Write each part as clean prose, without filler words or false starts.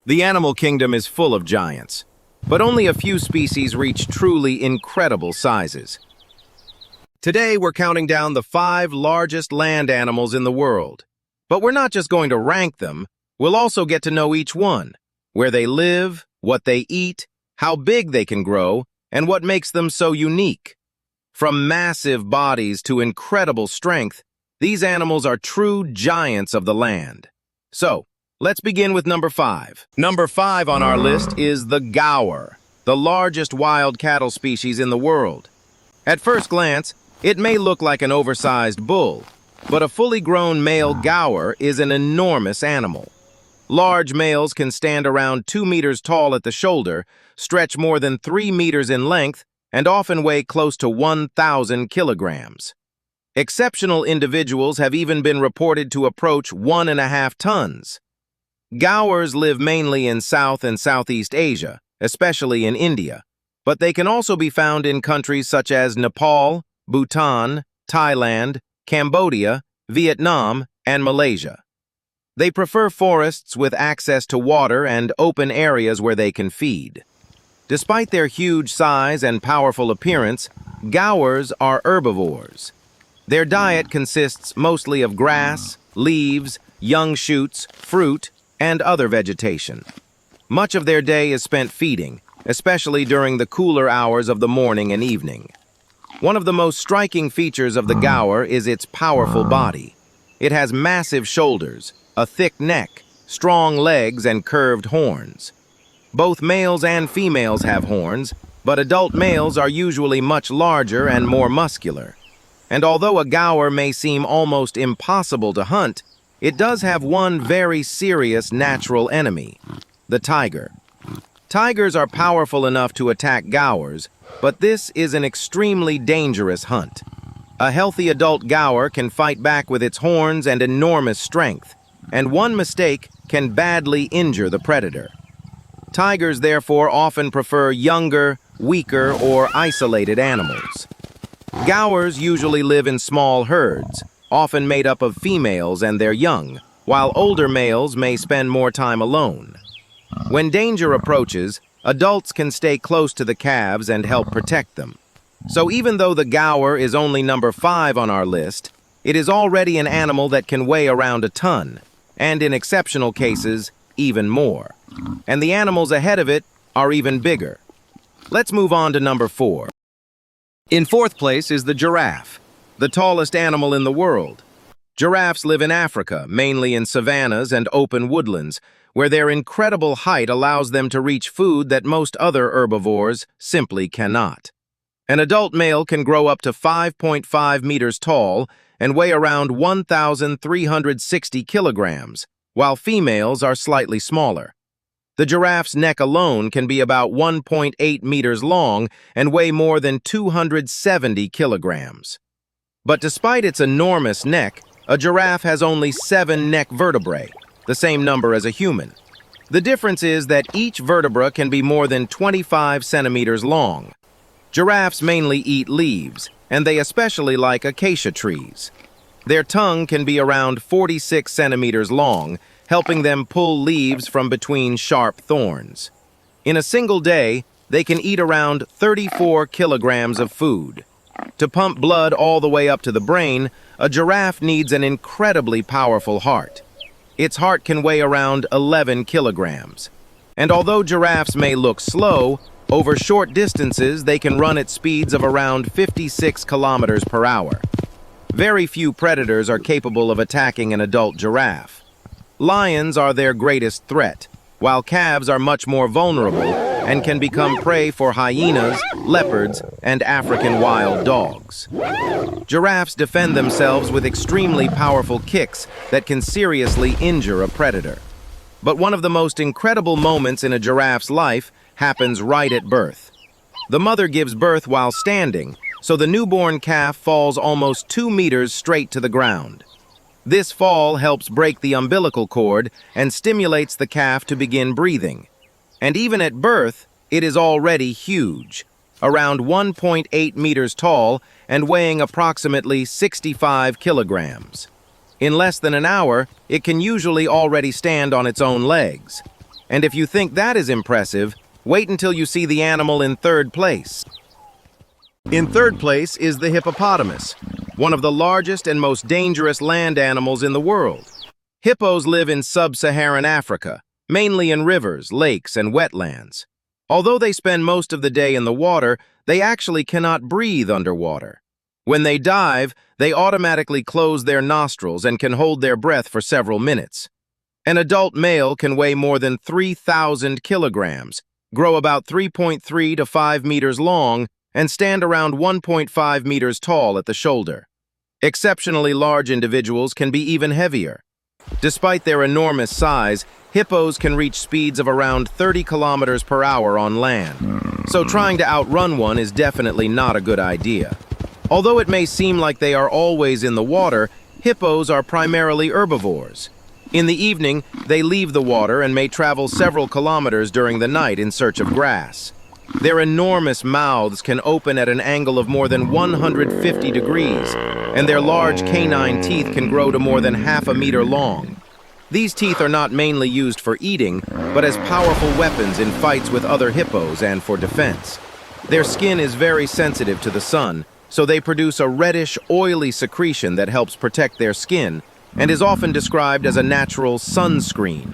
The animal kingdom is full of giants, but only a few species reach truly incredible sizes. Today, we're counting down the 5 largest land animals in the world. But we're not just going to rank them, we'll also get to know each one, where they live, what they eat, how big they can grow, and what makes them so unique. From massive bodies to incredible strength, these animals are true giants of the land. So, let's begin with number 5. Number 5 on our list is the Gaur, the largest wild cattle species in the world. At first glance, it may look like an oversized bull, but a fully grown male Gaur is an enormous animal. Large males can stand around 2 meters tall at the shoulder, stretch more than 3 meters in length, and often weigh close to 1,000 kilograms. Exceptional individuals have even been reported to approach 1.5 tons. Gaurs live mainly in South and Southeast Asia, especially in India, but they can also be found in countries such as Nepal, Bhutan, Thailand, Cambodia, Vietnam, and Malaysia. They prefer forests with access to water and open areas where they can feed. Despite their huge size and powerful appearance, Gaurs are herbivores. Their diet consists mostly of grass, leaves, young shoots, fruit, and other vegetation. Much of their day is spent feeding, especially during the cooler hours of the morning and evening. One of the most striking features of the Gaur is its powerful body. It has massive shoulders, a thick neck, strong legs, and curved horns. Both males and females have horns, but adult males are usually much larger and more muscular. And although a Gaur may seem almost impossible to hunt, it does have one very serious natural enemy, the tiger. Tigers are powerful enough to attack Gaurs, but this is an extremely dangerous hunt. A healthy adult Gaur can fight back with its horns and enormous strength, and one mistake can badly injure the predator. Tigers therefore often prefer younger, weaker, or isolated animals. Gaurs usually live in small herds, often made up of females and their young, while older males may spend more time alone. When danger approaches, adults can stay close to the calves and help protect them. So even though the Gaur is only number 5 on our list, it is already an animal that can weigh around a ton, and in exceptional cases, even more. And the animals ahead of it are even bigger. Let's move on to number 4. In 4th place is the giraffe, the tallest animal in the world. Giraffes live in Africa, mainly in savannas and open woodlands, where their incredible height allows them to reach food that most other herbivores simply cannot. An adult male can grow up to 5.5 meters tall and weigh around 1,360 kilograms, while females are slightly smaller. The giraffe's neck alone can be about 1.8 meters long and weigh more than 270 kilograms. But despite its enormous neck, a giraffe has only 7 neck vertebrae, the same number as a human. The difference is that each vertebra can be more than 25 centimeters long. Giraffes mainly eat leaves, and they especially like acacia trees. Their tongue can be around 46 centimeters long, helping them pull leaves from between sharp thorns. In a single day, they can eat around 34 kilograms of food. To pump blood all the way up to the brain, a giraffe needs an incredibly powerful heart. Its heart can weigh around 11 kilograms. And although giraffes may look slow, over short distances they can run at speeds of around 56 kilometers per hour. Very few predators are capable of attacking an adult giraffe. Lions are their greatest threat, while calves are much more vulnerable and can become prey for hyenas, leopards, and African wild dogs. Giraffes defend themselves with extremely powerful kicks that can seriously injure a predator. But one of the most incredible moments in a giraffe's life happens right at birth. The mother gives birth while standing, so the newborn calf falls almost 2 meters straight to the ground. This fall helps break the umbilical cord and stimulates the calf to begin breathing. And even at birth, it is already huge, around 1.8 meters tall and weighing approximately 65 kilograms. In less than an hour, it can usually already stand on its own legs. And if you think that is impressive, wait until you see the animal in third place. In third place is the hippopotamus, one of the largest and most dangerous land animals in the world. Hippos live in sub-Saharan Africa, mainly in rivers, lakes, and wetlands. Although they spend most of the day in the water, they actually cannot breathe underwater. When they dive, they automatically close their nostrils and can hold their breath for several minutes. An adult male can weigh more than 3,000 kilograms, grow about 3.3 to 5 meters long, and stand around 1.5 meters tall at the shoulder. Exceptionally large individuals can be even heavier. Despite their enormous size, hippos can reach speeds of around 30 kilometers per hour on land. So trying to outrun one is definitely not a good idea. Although it may seem like they are always in the water, hippos are primarily herbivores. In the evening, they leave the water and may travel several kilometers during the night in search of grass. Their enormous mouths can open at an angle of more than 150 degrees, and their large canine teeth can grow to more than half a meter long. These teeth are not mainly used for eating, but as powerful weapons in fights with other hippos and for defense. Their skin is very sensitive to the sun, so they produce a reddish, oily secretion that helps protect their skin and is often described as a natural sunscreen.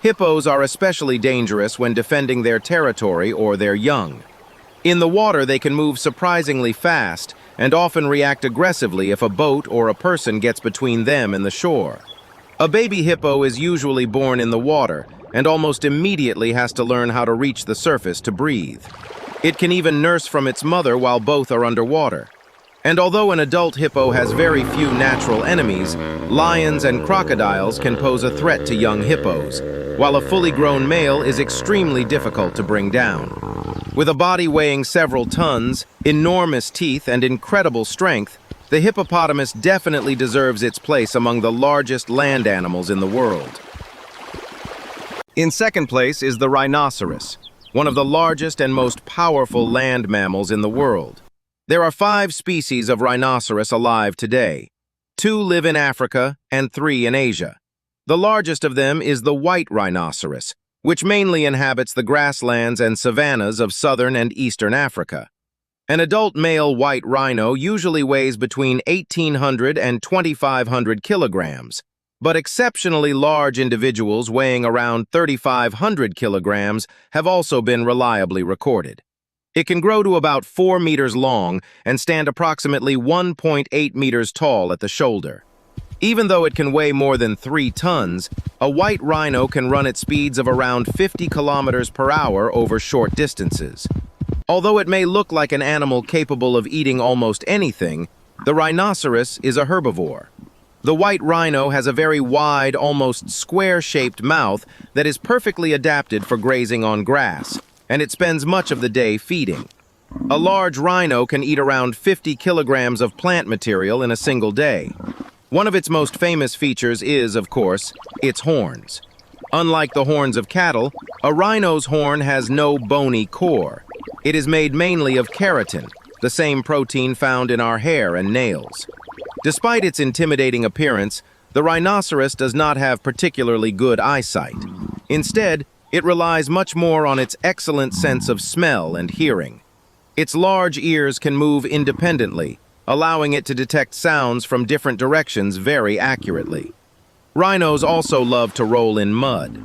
Hippos are especially dangerous when defending their territory or their young. In the water, they can move surprisingly fast and often react aggressively if a boat or a person gets between them and the shore. A baby hippo is usually born in the water and almost immediately has to learn how to reach the surface to breathe. It can even nurse from its mother while both are underwater. And although an adult hippo has very few natural enemies, lions and crocodiles can pose a threat to young hippos, while a fully grown male is extremely difficult to bring down. With a body weighing several tons, enormous teeth, and incredible strength, the hippopotamus definitely deserves its place among the largest land animals in the world. In second place is the rhinoceros, one of the largest and most powerful land mammals in the world. There are 5 species of rhinoceros alive today. 2 live in Africa and 3 in Asia. The largest of them is the white rhinoceros, which mainly inhabits the grasslands and savannas of southern and eastern Africa. An adult male white rhino usually weighs between 1,800 and 2,500 kilograms, but exceptionally large individuals weighing around 3,500 kilograms have also been reliably recorded. It can grow to about 4 meters long and stand approximately 1.8 meters tall at the shoulder. Even though it can weigh more than 3 tons, a white rhino can run at speeds of around 50 kilometers per hour over short distances. Although it may look like an animal capable of eating almost anything, the rhinoceros is a herbivore. The white rhino has a very wide, almost square-shaped mouth that is perfectly adapted for grazing on grass, and it spends much of the day feeding. A large rhino can eat around 50 kilograms of plant material in a single day. One of its most famous features is, of course, its horns. Unlike the horns of cattle, a rhino's horn has no bony core. It is made mainly of keratin, the same protein found in our hair and nails. Despite its intimidating appearance, the rhinoceros does not have particularly good eyesight. Instead, it relies much more on its excellent sense of smell and hearing. Its large ears can move independently, allowing it to detect sounds from different directions very accurately. Rhinos also love to roll in mud.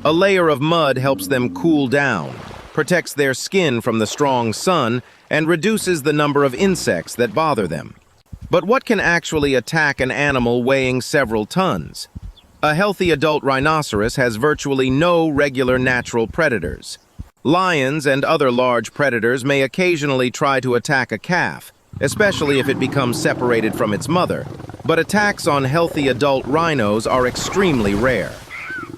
A layer of mud helps them cool down, protects their skin from the strong sun, and reduces the number of insects that bother them. But what can actually attack an animal weighing several tons? A healthy adult rhinoceros has virtually no regular natural predators. Lions and other large predators may occasionally try to attack a calf, especially if it becomes separated from its mother, but attacks on healthy adult rhinos are extremely rare.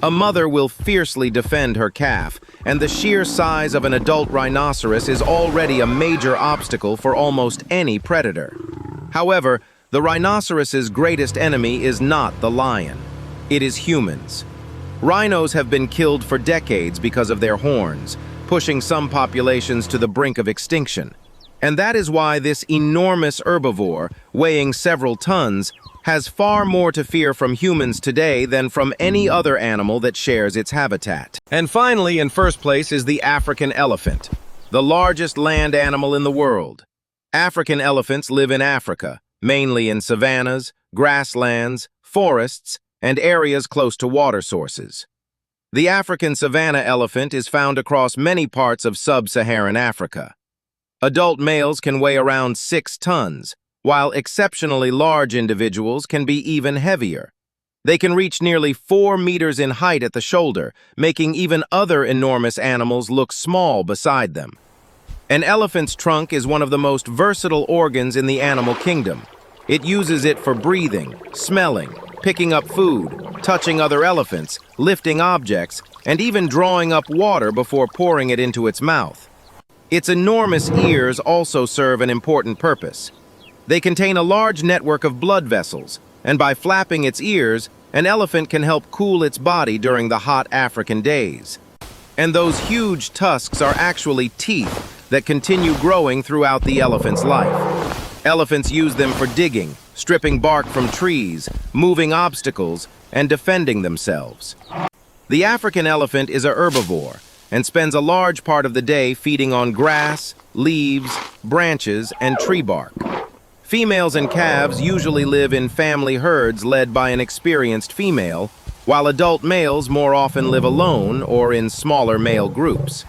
A mother will fiercely defend her calf, and the sheer size of an adult rhinoceros is already a major obstacle for almost any predator. However, the rhinoceros's greatest enemy is not the lion. It is humans. Rhinos have been killed for decades because of their horns, pushing some populations to the brink of extinction. And that is why this enormous herbivore, weighing several tons, has far more to fear from humans today than from any other animal that shares its habitat. And finally, in first place, is the African elephant, the largest land animal in the world. African elephants live in Africa, mainly in savannas, grasslands, forests, and areas close to water sources. The African savanna elephant is found across many parts of sub-Saharan Africa. Adult males can weigh around 6 tons, while exceptionally large individuals can be even heavier. They can reach nearly 4 meters in height at the shoulder, making even other enormous animals look small beside them. An elephant's trunk is one of the most versatile organs in the animal kingdom. It uses it for breathing, smelling, picking up food, touching other elephants, lifting objects, and even drawing up water before pouring it into its mouth. Its enormous ears also serve an important purpose. They contain a large network of blood vessels, and by flapping its ears, an elephant can help cool its body during the hot African days. And those huge tusks are actually teeth that continue growing throughout the elephant's life. Elephants use them for digging, stripping bark from trees, moving obstacles, and defending themselves. The African elephant is a herbivore and spends a large part of the day feeding on grass, leaves, branches, and tree bark. Females and calves usually live in family herds led by an experienced female, while adult males more often live alone or in smaller male groups.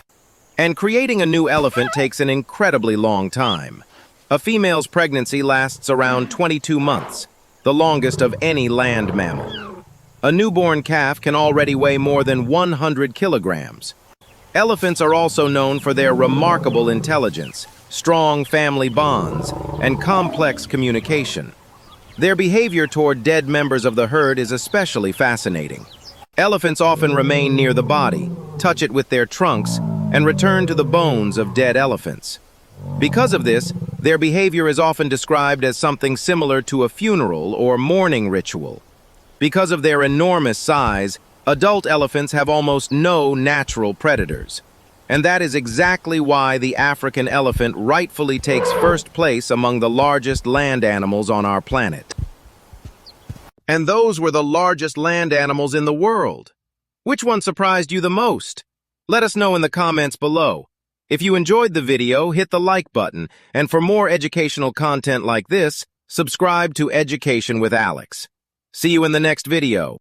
And creating a new elephant takes an incredibly long time. A female's pregnancy lasts around 22 months, the longest of any land mammal. A newborn calf can already weigh more than 100 kilograms. Elephants are also known for their remarkable intelligence, strong family bonds, and complex communication. Their behavior toward dead members of the herd is especially fascinating. Elephants often remain near the body, touch it with their trunks, and return to the bones of dead elephants. Because of this, their behavior is often described as something similar to a funeral or mourning ritual. Because of their enormous size, adult elephants have almost no natural predators. And that is exactly why the African elephant rightfully takes first place among the largest land animals on our planet. And those were the largest land animals in the world. Which one surprised you the most? Let us know in the comments below. If you enjoyed the video, hit the like button, and for more educational content like this, subscribe to Education with Alex. See you in the next video.